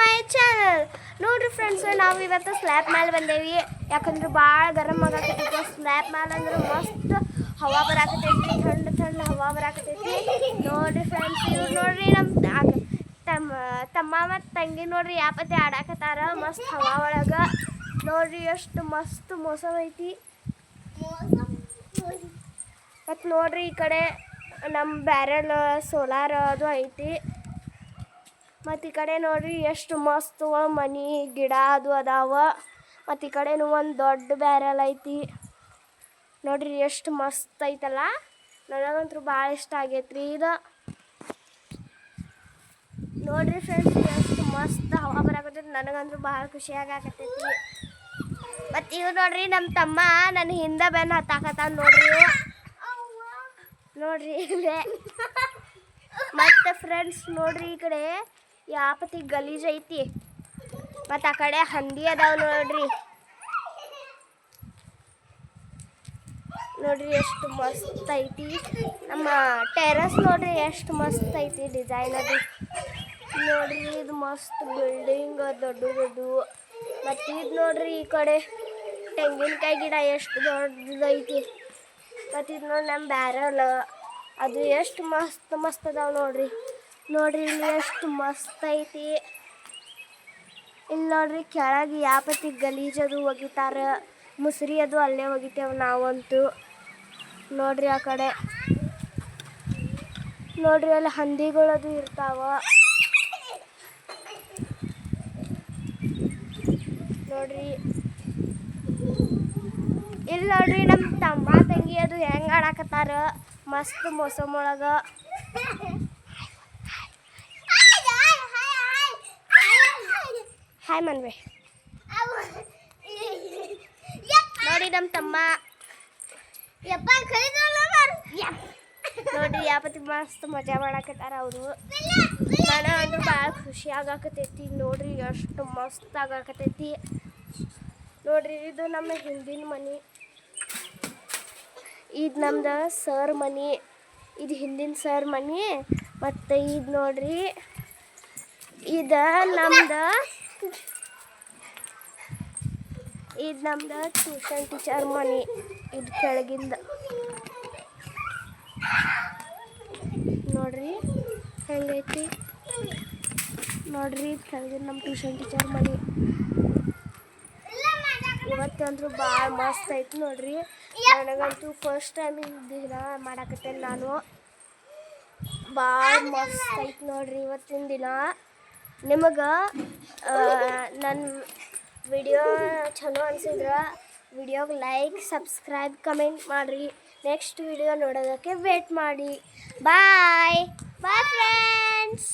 My channel. ನೋಡ್ರಿ friends, ನಾವು ಇವತ್ತು ಸ್ಲ್ಯಾಬ್ ಮೇಲೆ ಬಂದೇವಿ. ಯಾಕಂದ್ರೆ ಭಾಳ ಗರಮ್ ಆಗಕತ್ತೈತಿ. ಸ್ಲ್ಯಾಬ್ ಮೇಲೆ ಅಂದ್ರೆ ಮಸ್ತ್ ಹವಾ ಬರಾಕತ್ತೈತಿ, ಥಂಡ ಹವಾ ಬರಾಕತ್ತೈತಿ. ನೋಡ್ರಿ ಫ್ರೆಂಡ್ಸ್, ಇವ್ರು ನೋಡ್ರಿ ನಮ್ಮ ತಮ್ಮ ಮತ್ತು ತಂಗಿ ನೋಡ್ರಿ ಯಾಪತ್ತೆ ಆಡಾಕತ್ತಾರ ಮಸ್ತ್ ಹವಾ ಒಳಗೆ. ನೋಡ್ರಿ ಎಷ್ಟು ಮಸ್ತ್ ಮೋಸಮ್ ಐತಿ. ಮತ್ತು ನೋಡ್ರಿ ಈ ಕಡೆ ನಮ್ಮ ಬ್ಯಾರೆಲ್ ಸೋಲಾರ್ ಅದು ಐತಿ. ಮತ್ತು ಈ ಕಡೆ ನೋಡ್ರಿ ಎಷ್ಟು ಮಸ್ತ್ ಮನಿ ಗಿಡ ಅದು ಅದಾವ. ಮತ್ತು ಈ ಕಡೆನೂ ಒಂದು ದೊಡ್ಡ ಬ್ಯಾರೆಲ್ ಐತಿ. ನೋಡ್ರಿ ಎಷ್ಟು ಮಸ್ತ್ ಐತಲ್ಲ. ನನಗಂತೂ ಭಾಳ ಇಷ್ಟ ಆಗೈತ್ರಿ ಇದು. ನೋಡ್ರಿ ಫ್ರೆಂಡ್ಸ್, ಎಷ್ಟು ಮಸ್ತ್ ಹವಾ ಬರಾಕತ್ತೈತಿ. ನನಗಂತೂ ಭಾಳ ಖುಷಿ ಆಗಾಕತ್ತೈತಿ. ಮತ್ತು ಇವ್ ನೋಡ್ರಿ ನಮ್ಮ ತಮ್ಮ ನನ್ನ ಹಿಂದೆ ಬೆನ್ನು ಹತ್ತಾಕತ್ತಾನ ನೋಡ್ರಿ ಇಲ್ಲೇ. ಮತ್ತು ಫ್ರೆಂಡ್ಸ್ ನೋಡ್ರಿ ಈ ಕಡೆ ಯಾಪತಿ ಗಲೀಜ್ ಐತಿ. ಮತ್ತು ಆ ಕಡೆ ಹಂದಿ ಅದಾವ ನೋಡ್ರಿ ಎಷ್ಟು ಮಸ್ತ್ ಐತಿ. ನಮ್ಮ ಟೆರಸ್ ನೋಡ್ರಿ ಎಷ್ಟು ಮಸ್ತ್ ಐತಿ ಡಿಸೈನ್ ಅದು. ನೋಡ್ರಿ ಇದು ಮಸ್ತ್ ಬಿಲ್ಡಿಂಗ್ ದೊಡ್ಡ. ಮತ್ತು ಇದು ನೋಡ್ರಿ ಈ ಕಡೆ ತೆಂಗಿನಕಾಯಿ ಗಿಡ ಎಷ್ಟು ದೊಡ್ಡದೈತಿ. ಮತ್ತು ಇದು ನೋಡಿ ನಮ್ಮ ಬ್ಯಾರಲ್ ಅದು ಎಷ್ಟು ಮಸ್ತ್ ಅದಾವ ನೋಡ್ರಿ ಇಲ್ಲಿ ಎಷ್ಟು ಮಸ್ತ್ ಐತಿ. ಇಲ್ಲಿ ನೋಡ್ರಿ ಕೆಳಗೆ ಯಾಪತಿ ಗಲೀಜದು ಒಗಿತಾರ. ಮುಸ್ರಿ ಅದು ಅಲ್ಲೇ ಒಗಿತೇವೆ ನಾವಂತೂ. ನೋಡ್ರಿ ಆ ಕಡೆ ನೋಡ್ರಿ ಅಲ್ಲಿ ಹಂದಿಗಳದು ಇರ್ತಾವ. ನೋಡ್ರಿ ಇಲ್ಲಿ ನೋಡ್ರಿ ನಮ್ಮ ತಮ್ಮ ತಂಗಿ ಅದು ಹೆಂಗೆ ಆಡಾಕತ್ತಾರ ಮಸ್ತ್ ಮೋಸಮ್ ಒಳಗೆ. ಹಾಯ್ ಮನ್ವೆ. ನೋಡಿ ನಮ್ಮ ತಮ್ಮ ನೋಡ್ರಿ ಯಾಪತಿ ಮಸ್ತ್ ಮಜಾ ಮಾಡಾಕತ್ತಾರ ಅವರು. ನನಗಂತೂ ಭಾಳ ಖುಷಿ ಆಗಾಕತ್ತೈತಿ. ನೋಡ್ರಿ ಎಷ್ಟು ಮಸ್ತ್ ಆಗಾಕತ್ತೈತಿ. ನೋಡ್ರಿ ಇದು ನಮ್ಮ ಹಿಂದಿನ ಮನೆ. ಇದು ನಮ್ದು ಸರ್ ಮನೆ. ಇದು ಹಿಂದಿನ ಸರ್ ಮನೆ. ಮತ್ತು ಇದು ನೋಡ್ರಿ ಇದು ನಮ್ದು ಟ್ಯೂಷನ್ ಟೀಚರ್ ಮನೆ. ಇದು ಕೆಳಗಿಂದ ನೋಡ್ರಿ ಹೆಂಗೈತಿ. ನೋಡ್ರಿ ಇದು ಕೆಳಗಿಂದ ನಮ್ಮ ಟ್ಯೂಷನ್ ಟೀಚರ್ ಮನೆ. ಇವತ್ತಂದ್ರೂ ಭಾಳ ಮಸ್ತ್ ಐತಿ ನೋಡ್ರಿ. ನನಗಂತೂ ಫಸ್ಟ್ ಟೈಮ್ ದಿನ ಮಾಡಾಕತ್ತೇನೆ ನಾನು. ಭಾಳ ಮಸ್ತ್ ಐತಿ ನೋಡ್ರಿ ಇವತ್ತಿನ ದಿನ. ನಿಮಗೆ ನನ್ನ ವಿಡಿಯೋ ಚಲೋ ಅನ್ಸಿದ್ರೆ ವಿಡಿಯೋಗೆ ಲೈಕ್, ಸಬ್ಸ್ಕ್ರೈಬ್, ಕಮೆಂಟ್ ಮಾಡಿರಿ. ನೆಕ್ಸ್ಟ್ ವಿಡಿಯೋ ನೋಡೋದಕ್ಕೆ ವೇಟ್ ಮಾಡಿ. Bye friends.